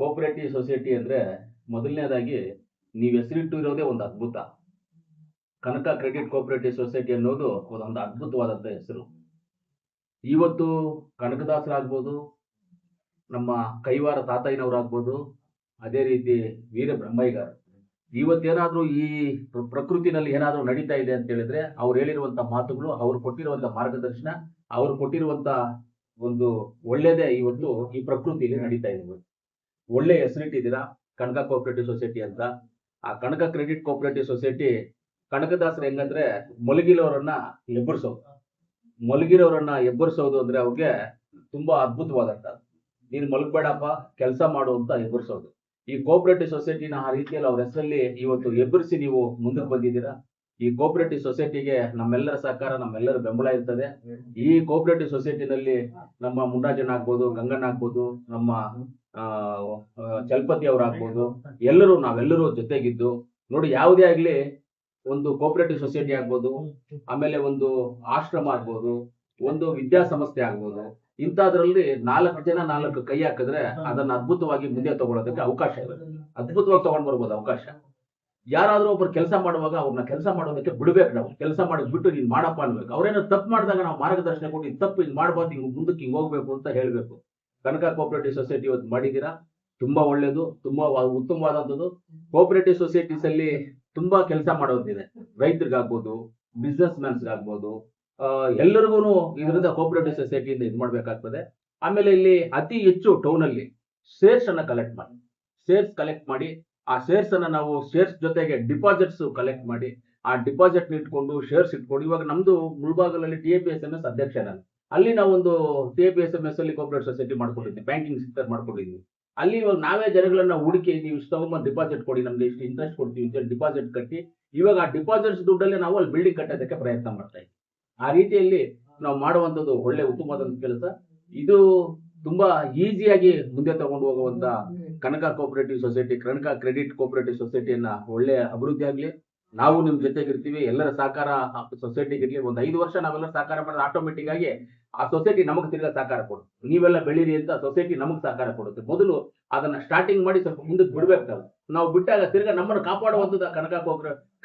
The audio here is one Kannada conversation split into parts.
ಕೋಆಪರೇಟಿವ್ ಸೊಸೈಟಿ ಅಂದ್ರೆ ಮೊದಲನೇದಾಗಿ ನೀವು ಹೆಸರಿಟ್ಟಿರೋದೇ ಒಂದು ಅದ್ಭುತ. ಕನಕ ಕ್ರೆಡಿಟ್ ಕೋಆಪರೇಟಿವ್ ಸೊಸೈಟಿ ಅನ್ನೋದು ಒಂದು ಅದ್ಭುತವಾದಂಥ ಹೆಸರು. ಇವತ್ತು ಕನಕದಾಸರಾಗ್ಬೋದು, ನಮ್ಮ ಕೈವಾರ ತಾತಯ್ಯನವರಾಗ್ಬೋದು, ಅದೇ ರೀತಿ ವೀರ ಬ್ರಹ್ಮಯ್ಯಗಾರು. ಇವತ್ತೇನಾದ್ರೂ ಈ ಪ್ರಕೃತಿನಲ್ಲಿ ಏನಾದ್ರೂ ನಡೀತಾ ಇದೆ ಅಂತ ಹೇಳಿದ್ರೆ ಅವ್ರು ಹೇಳಿರುವಂತ ಮಾತುಗಳು, ಅವ್ರು ಕೊಟ್ಟಿರುವಂತ ಮಾರ್ಗದರ್ಶನ, ಅವ್ರು ಕೊಟ್ಟಿರುವಂತ ಒಂದು ಒಳ್ಳೇದೇ ಇವತ್ತು ಈ ಪ್ರಕೃತಿಯಲ್ಲಿ ನಡೀತಾ ಇದೆ. ಒಳ್ಳೆ ಹೆಸರಿಟ್ಟಿದ್ದೀರಾ ಕನಕ ಕೋಆಪರೇಟಿವ್ ಸೊಸೈಟಿ ಅಂತ. ಆ ಕನಕ ಕ್ರೆಡಿಟ್ ಕೋಆಪರೇಟಿವ್ ಸೊಸೈಟಿ ಕನಕದಾಸರು ಹೆಂಗಂದ್ರೆ ಮಲಗಿರೋರನ್ನ ಎಬ್ಬರಿಸೋದು ಅಂದ್ರೆ ಅವ್ರಿಗೆ ತುಂಬಾ ಅದ್ಭುತವಾದಂತ. ನೀನು ಮಲಗಬೇಡಪ್ಪ, ಕೆಲಸ ಮಾಡು ಅಂತ ಎಬ್ಬರಿಸೋದು. ಈ ಕೋಆಪರೇಟಿವ್ ಸೊಸೈಟಿನ ಆ ರೀತಿಯಲ್ಲಿ ಅವ್ರ ಹೆಸರಲ್ಲಿ ಇವತ್ತು ಎಬ್ಬರಿಸಿ ನೀವು ಮುಂದಕ್ಕೆ ಬಂದಿದ್ದೀರಾ. ಈ ಕೋಆಪರೇಟಿವ್ ಸೊಸೈಟಿಗೆ ನಮ್ಮೆಲ್ಲರ ಸಹಕಾರ, ನಮ್ಮೆಲ್ಲರ ಬೆಂಬಲ ಇರ್ತದೆ. ಈ ಕೋಆಪರೇಟಿವ್ ಸೊಸೈಟಿನಲ್ಲಿ ನಮ್ಮ ಮುನ್ನರಾಜಣ್ಣ ಆಗ್ಬೋದು, ಗಂಗಣ್ಣ ಆಗ್ಬೋದು, ನಮ್ಮ ಚಲಪತಿ ಅವರಾಗ್ಬೋದು, ನಾವೆಲ್ಲರೂ ಜೊತೆಗಿದ್ದು ನೋಡಿ, ಯಾವುದೇ ಆಗ್ಲಿ ಒಂದು ಕೋಆಪರೇಟಿವ್ ಸೊಸೈಟಿ ಆಗ್ಬೋದು, ಆಮೇಲೆ ಒಂದು ಆಶ್ರಮ ಆಗ್ಬೋದು, ಒಂದು ವಿದ್ಯಾಸಂಸ್ಥೆ ಆಗ್ಬೋದು, ಇಂಥದ್ರಲ್ಲಿ 4 ಜನ 4 ಕೈ ಹಾಕಿದ್ರೆ ಅದನ್ನ ಅದ್ಭುತವಾಗಿ ಮುಂದೆ ತಗೊಳ್ಳೋದಕ್ಕೆ ಅವಕಾಶ ಇದೆ. ಅದ್ಭುತವಾಗಿ ತಗೊಂಡ್ ಬರ್ಬೋದು ಅವಕಾಶ. ಯಾರಾದ್ರೂ ಒಬ್ರು ಕೆಲಸ ಮಾಡುವಾಗ ಅವ್ರನ್ನ ಕೆಲಸ ಮಾಡೋದಕ್ಕೆ ಬಿಡ್ಬೇಕು. ನಾವು ಕೆಲಸ ಬಿಟ್ಟು ನೀನ್ ಮಾಡಪ್ಪ ಅನ್ಬೇಕು. ಅವ್ರೇನೋ ತಪ್ಪು ಮಾಡಿದಾಗ ನಾವು ಮಾರ್ಗದರ್ಶನ ಕೊಟ್ಟು ತಪ್ಪು ಹಿಂಗ್ ಮಾಡ್ಬಾರ್ದು, ಹಿಂಗ್ ಮುಂದಕ್ಕೆ ಹಿಂಗ್ ಹೋಗ್ಬೇಕು ಅಂತ ಹೇಳ್ಬೇಕು. ಕನಕ ಕೋಆಪರೇಟಿವ್ ಸೊಸೈಟಿ ಇವತ್ತು ಮಾಡಿದ್ದೀರಾ, ತುಂಬಾ ಒಳ್ಳೇದು, ತುಂಬಾ ಉತ್ತಮವಾದಂಥದ್ದು. ಕೋಆಪರೇಟಿವ್ ಸೊಸೈಟೀಸ್ ಅಲ್ಲಿ ತುಂಬಾ ಕೆಲಸ ಮಾಡೋದಿದೆ. ರೈತರಿಗಾಗ್ಬೋದು, ಬಿಸ್ನೆಸ್ ಮ್ಯಾನ್ಸ್ಗಾಗ್ಬೋದು, ಎಲ್ಲರಿಗೂ ಇದರಿಂದ ಕೋಆಪರೇಟಿವ್ ಸೊಸೈಟಿಯಿಂದ ಇದು ಮಾಡ್ಬೇಕಾಗ್ತದೆ. ಆಮೇಲೆ ಇಲ್ಲಿ ಅತಿ ಹೆಚ್ಚು ಟೌನ್ ಅಲ್ಲಿ ಶೇರ್ಸ್ ಅನ್ನ ಕಲೆಕ್ಟ್ ಮಾಡಿ ಆ ಶೇರ್ಸ್ ಅನ್ನ ನಾವು ಶೇರ್ಸ್ ಜೊತೆಗೆ ಡಿಪಾಸಿಟ್ಸ್ ಕಲೆಕ್ಟ್ ಮಾಡಿ ಆ ಡಿಪಾಸಿಟ್ ಇಟ್ಕೊಂಡು ಶೇರ್ಸ್ ಇಟ್ಕೊಂಡು, ಇವಾಗ ನಮ್ದು ಮುಳಬಾಗಲಲ್ಲಿ TAPSMS ಅಧ್ಯಕ್ಷ ನಾನು. ಅಲ್ಲಿ ನಾವು ಒಂದು TAPSMS ಅಲ್ಲಿ ಕೋಆಪರೇಟಿವ್ ಸೊಸೈಟಿ ಮಾಡ್ಕೊಂಡಿದ್ವಿ, ಬ್ಯಾಂಕಿಂಗ್ ಸೆಕ್ಟರ್ ಮಾಡ್ಕೊಂಡಿದ್ವಿ. ಅಲ್ಲಿ ಇವಾಗ ನಾವೇ ಜನಗಳನ್ನ ಹುಡುಕಿ, ನೀವು ಇಷ್ಟು ತಗೊಂಡ್ ಡಿಪಾಸಿಟ್ ಕೊಡಿ, ನಮ್ಗೆ ಇಷ್ಟು ಇಂಟ್ರೆಸ್ಟ್ ಕೊಡ್ತೀವಿ ಅಂತ ಡಿಪಾಸಿಟ್ ಕಟ್ಟಿ, ಇವಾಗ ಆ ಡಿಪಾಸಿಟ್ಸ್ ದುಡ್ಡಲ್ಲೇ ನಾವು ಅಲ್ಲಿ ಬಿಲ್ಡಿಂಗ್ ಕಟ್ಟೋದಕ್ಕೆ ಪ್ರಯತ್ನ ಮಾಡ್ತಾ ಇದ್ದೀವಿ. ಆ ರೀತಿಯಲ್ಲಿ ನಾವು ಮಾಡುವಂಥದ್ದು ಒಳ್ಳೆ ಉತ್ತಮವಾದ ಕೆಲಸ. ಇದು ತುಂಬಾ ಈಸಿಯಾಗಿ ಮುಂದೆ ತಗೊಂಡು ಹೋಗುವಂತ ಕನಕ ಕೋಆಪರೇಟಿವ್ ಸೊಸೈಟಿ, ಕನಕ ಕ್ರೆಡಿಟ್ ಕೋಆಪರೇಟಿವ್ ಸೊಸೈಟಿಯನ್ನ ಒಳ್ಳೆ ಅಭಿವೃದ್ಧಿ ಆಗ್ಲಿ. ನಾವು ನಿಮ್ ಜೊತೆಗಿರ್ತೀವಿ. ಎಲ್ಲರ ಸಹಕಾರ ಸೊಸೈಟಿಗೆ ಇರ್ಲಿ. ಒಂದು 5 ವರ್ಷ ನಾವೆಲ್ಲ ಸಹಕಾರ ಮಾಡಿದ್ರೆ ಆಟೋಮೆಟಿಕ್ ಆಗಿ ಆ ಸೊಸೈಟಿ ನಮಗೆ ತಿರ್ಗಾ ಸಹಕಾರ ಕೊಡುತ್ತೆ. ನೀವೆಲ್ಲ ಬೆಳೀರಿ ಅಂತ ಸೊಸೈಟಿ ನಮಗೆ ಸಹಕಾರ ಕೊಡುತ್ತೆ. ಮೊದಲು ಅದನ್ನ ಸ್ಟಾರ್ಟಿಂಗ್ ಮಾಡಿ ಸ್ವಲ್ಪ ಮುಂದಕ್ಕೆ ಬಿಡ್ಬೇಕು. ನಾವು ಬಿಟ್ಟಾಗ ತಿರ್ಗಾ ನಮ್ಮನ್ನು ಕಾಪಾಡುವಂಥದ್ದು ಕನಕ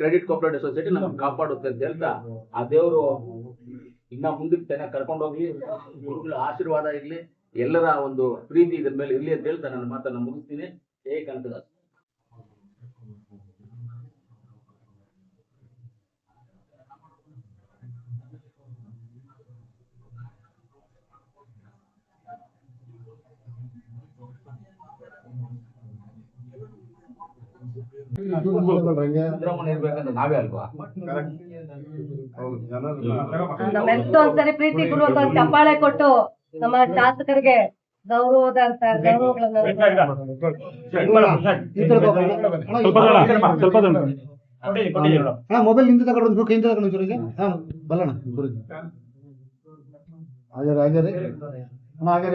ಕ್ರೆಡಿಟ್ ಕೋಆಪರೇಟಿವ್ ಸೊಸೈಟಿ ನಮ್ಮನ್ನು ಕಾಪಾಡುತ್ತೆ ಅಂತ ಹೇಳ್ತಾ, ಆ ದೇವರು ಇನ್ನ ಮುಂದಕ್ಕೆ ಚೆನ್ನಾಗಿ ಕರ್ಕೊಂಡು ಹೋಗ್ಲಿ, ಗುರುಗಳ ಆಶೀರ್ವಾದ ಇರ್ಲಿ, ಎಲ್ಲರ ಒಂದು ಪ್ರೀತಿ ಇದ್ರ ಮೇಲೆ ಇರ್ಲಿ ಅಂತ ಹೇಳ್ತಾ ನನ್ನ ಮಾತನ್ನ ಮುಗಿಸ್ತೀನಿ. ಜೈ ಕನಕದಾಸ. ಇರ್ಬೇಕಂದ್ರೆ ನಾವೇ ಅಲ್ವಾ? ನಮ್ಮೆಲ್ಲರೂ ಒಂದ್ಸರಿ ಪ್ರೀತಿ ಪೂರ್ವಕ ಚಪ್ಪಾಳೆ ಕೊಟ್ಟು ನಮ್ಮ ಶಾಸಕರಿಗೆ ಗೌರವದಂತ ಗೌರವಗಳನ್ನ ಮೊಬೈಲ್ ನಿಂತು ತಗೊಂಡು ಕೈಯಿಂದ ತಗೊಂಡು ಜೊತೆಗೆ ಬಲ್ಲಣ ಹಾಗೆ